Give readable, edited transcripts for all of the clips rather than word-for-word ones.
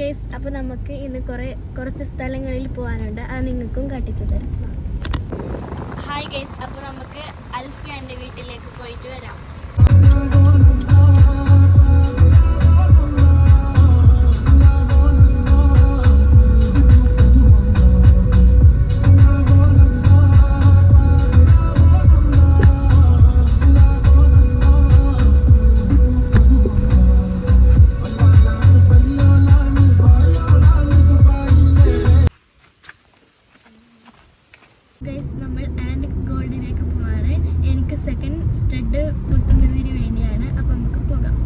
Guys, അപ്പോൾ നമുക്ക് ഇന്ന് കുറച്ച് സ്ഥലങ്ങളിൽ പോകാനുണ്ട്. അത് നിങ്ങൾക്കും കാട്ടിച്ചു തരാം. ഹായ് ഗൈസ്, അപ്പോൾ നമുക്ക് അൽഫിയാൻ്റെ വീട്ടിലേക്ക് പോയിട്ട് വരാം. ഗൈസ്, നമ്മൾ ആൻഡ് ഗോൾഡിലേക്ക് പോവാണ്. എനിക്ക് സെക്കൻഡ് സ്റ്റഡ് കുത്തുന്നതിന് വേണ്ടിയാണ്. അപ്പം നമുക്ക് പോകാം.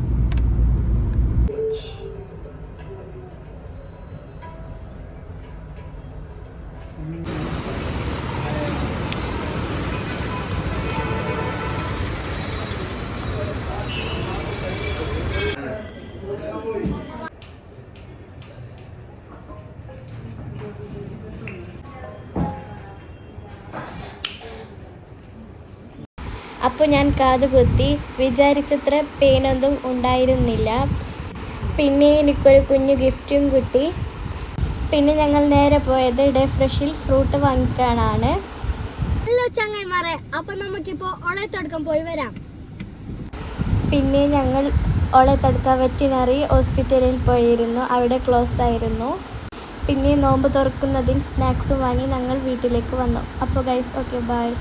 അപ്പോൾ ഞാൻ കാത് കുത്തി. വിചാരിച്ചത്ര പെയിനൊന്നും ഉണ്ടായിരുന്നില്ല. പിന്നെ എനിക്കൊരു കുഞ്ഞു ഗിഫ്റ്റും കിട്ടി. പിന്നെ ഞങ്ങൾ നേരെ പോയത് ഡേ ഫ്രഷിൽ ഫ്രൂട്ട് വാങ്ങിക്കാനാണ്. ഹലോ ചങ്ങായിമാരെ, അപ്പോൾ നമുക്കിപ്പോൾ ഒളയത്തടുക്കം പോയി വരാം. പിന്നെ ഞങ്ങൾ ഒളയത്തടുക്ക വെറ്റിനറി ഹോസ്പിറ്റലിൽ പോയിരുന്നു. അവിടെ ക്ലോസ് ആയിരുന്നു. പിന്നെ നോമ്പ് തുറക്കുന്നതിന് സ്നാക്സും വാങ്ങി ഞങ്ങൾ വീട്ടിലേക്ക് വന്നു. അപ്പോൾ ഗൈസ്, ഓക്കെ, ബൈ.